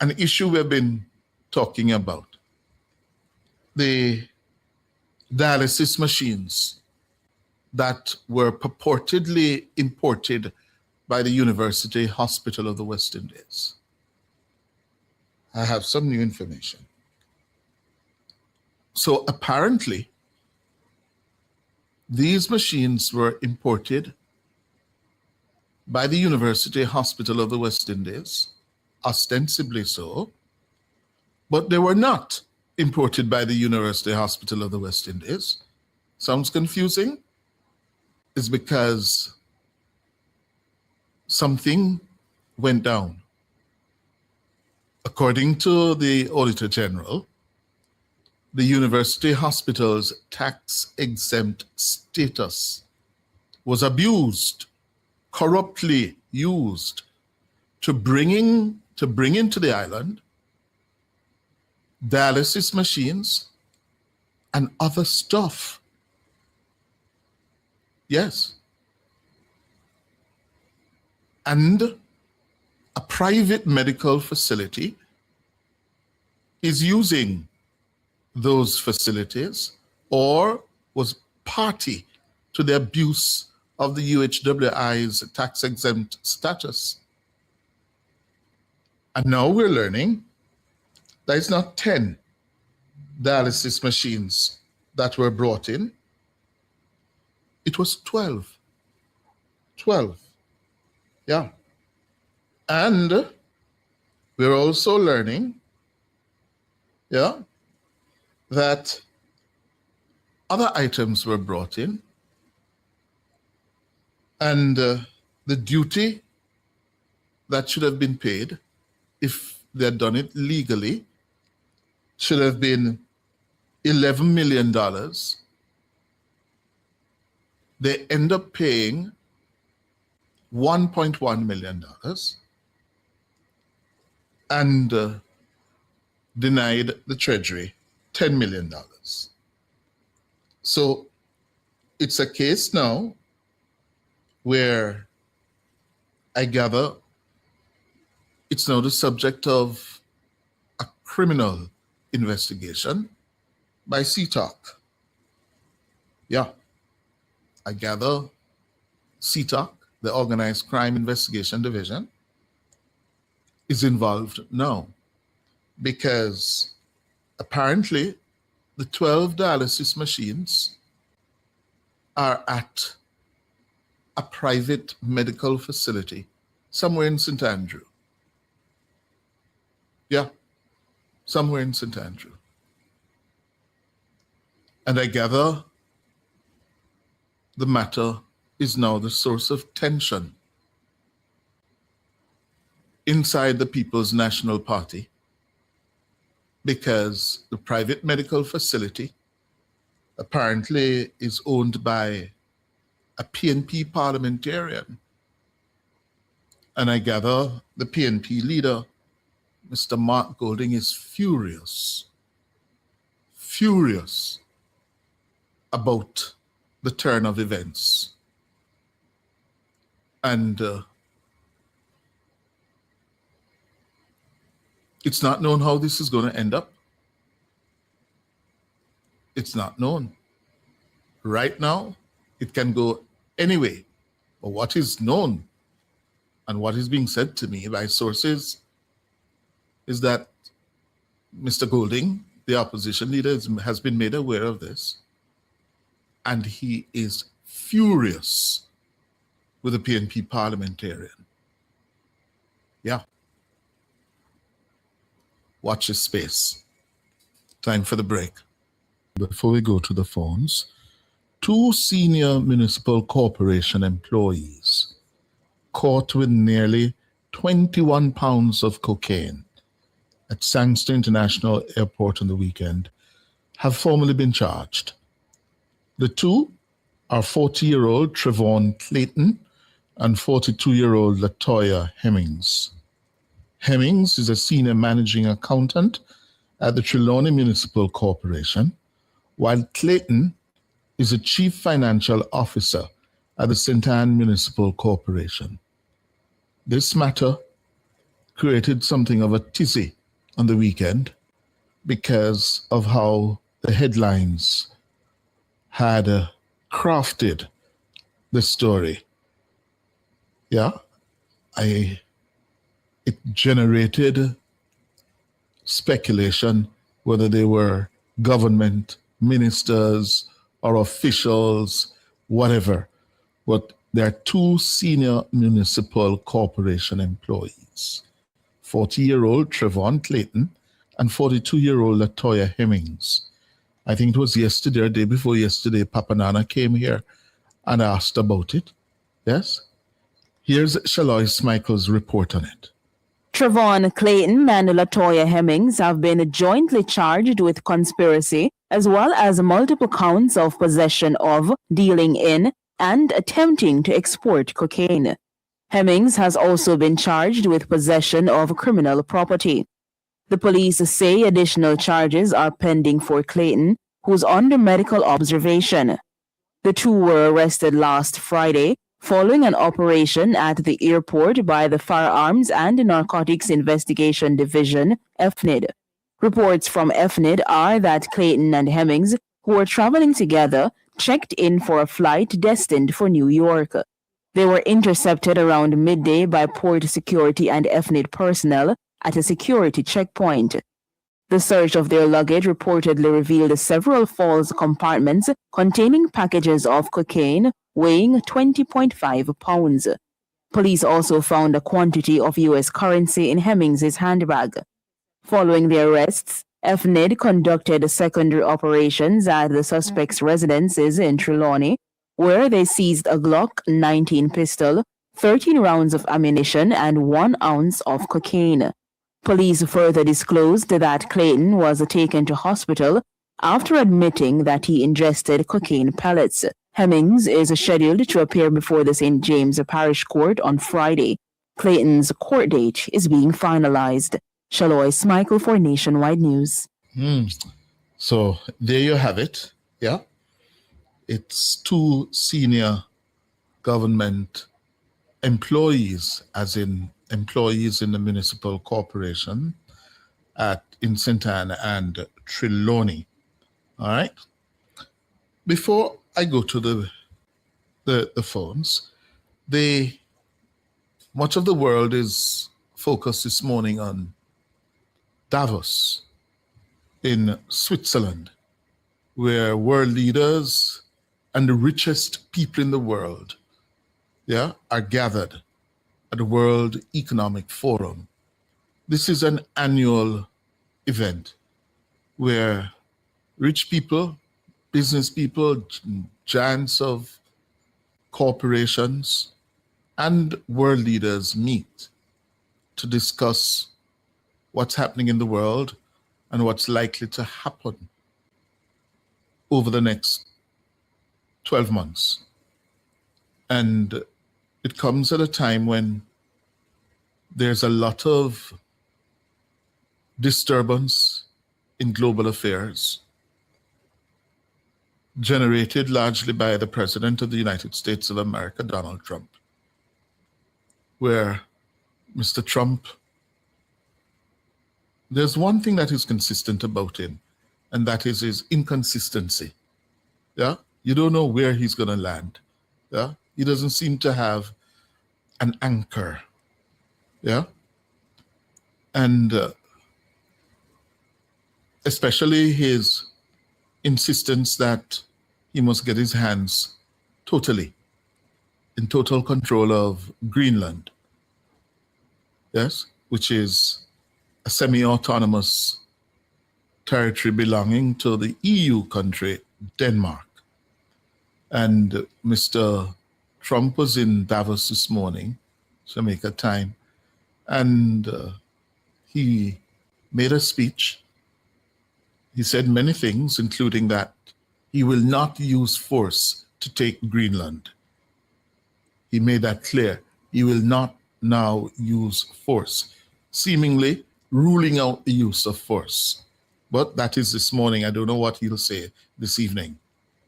an issue we've been talking about. The dialysis machines that were purportedly imported by the University Hospital of the West Indies. I have some new information. So apparently, these machines were imported by the University Hospital of the West Indies, ostensibly so, but they were not imported by the University Hospital of the West Indies. Sounds confusing? It's because something went down. According to the Auditor General, the university hospital's tax-exempt status was abused, corruptly used to bring into the island dialysis machines and other stuff. Yes. And a private medical facility is using those facilities or was party to the abuse of the UHWI's tax-exempt status. And now we're learning that it's not 10 dialysis machines that were brought in. It was 12. 12. Yeah. And we're also learning, that other items were brought in, and the duty that should have been paid if they had done it legally should have been $11 million. They end up paying $1.1 million and denied the Treasury $10 million. So it's a case now where I gather it's now the subject of a criminal investigation by CTOC. Yeah, I gather CTOC, the Organized Crime Investigation Division, is involved now because apparently the 12 dialysis machines are at a private medical facility somewhere in St. Andrew. Yeah, somewhere in St. Andrew. And I gather the matter is now the source of tension inside the People's National Party because the private medical facility apparently is owned by a PNP parliamentarian. And I gather the PNP leader, Mr. Mark Golding, is furious about the turn of events. And it's not known how this is going to end up. It's not known. Right now, it can go anyway. But what is known and what is being said to me by sources is that Mr. Golding, the opposition leader, has been made aware of this. And he is furious with the PNP parliamentarian. Yeah. Watch this space. Time for the break. Before we go to the phones, 2 senior municipal corporation employees caught with nearly 21 pounds of cocaine at Sangster International Airport on the weekend have formally been charged. The two are 40-year-old Trevon Clayton and 42-year-old Latoya Hemmings. Hemmings is a senior managing accountant at the Trelawney Municipal Corporation, while Clayton is a chief financial officer at the St. Anne Municipal Corporation. This matter created something of a tizzy on the weekend because of how the headlines had crafted the story. Yeah, it generated speculation whether they were government ministers or officials, whatever. But there are two senior municipal corporation employees, 40-year-old Trevon Clayton and 42-year-old Latoya Hemmings. I think it was yesterday or day before yesterday, Papa Nana came here and asked about it. Yes? Here's Shalois Michael's report on it. Trevon Clayton and Latoya Hemmings have been jointly charged with conspiracy as well as multiple counts of possession of, dealing in, and attempting to export cocaine. Hemmings has also been charged with possession of criminal property. The police say additional charges are pending for Clayton, who's under medical observation. The two were arrested last Friday following an operation at the airport by the Firearms and Narcotics Investigation Division, FNID. Reports from FNID are that Clayton and Hemmings, who were traveling together, checked in for a flight destined for New York. They were intercepted around midday by port security and FNID personnel at a security checkpoint. The search of their luggage reportedly revealed several false compartments containing packages of cocaine weighing 20.5 pounds. Police also found a quantity of U.S. currency in Hemmings' handbag. Following the arrests, FNID conducted secondary operations at the suspects' residences in Trelawney, where they seized a Glock 19 pistol, 13 rounds of ammunition, and 1 ounce of cocaine. Police further disclosed that Clayton was taken to hospital after admitting that he ingested cocaine pellets. Hemmings is scheduled to appear before the St. James Parish Court on Friday. Clayton's court date is being finalized. Shalois Michael for Nationwide News. So there you have it. Yeah. It's two senior government employees, as in employees in the municipal corporation in St. Anne and Trelawney. All right. Before I go to the phones, much of the world is focused this morning on Davos in Switzerland, where world leaders and the richest people in the world, are gathered at the World Economic Forum. This is an annual event where rich people, business people, giants of corporations, and world leaders meet to discuss what's happening in the world and what's likely to happen over the next 12 months. And it comes at a time when there's a lot of disturbance in global affairs, generated largely by the President of the United States of America, Donald Trump, where Mr. Trump, there's one thing that is consistent about him, and that is his inconsistency. Yeah, you don't know where he's going to land. Yeah, he doesn't seem to have an anchor. Yeah, and especially his insistence that he must get his hands totally in total control of Greenland. Yes, which is a semi-autonomous territory belonging to the EU country, Denmark. And Mr. Trump was in Davos this morning, Jamaica time, and he made a speech. He said many things, including that he will not use force to take Greenland. He made that clear. He will not now use force, seemingly ruling out the use of force. But that is this morning. I don't know what he'll say this evening.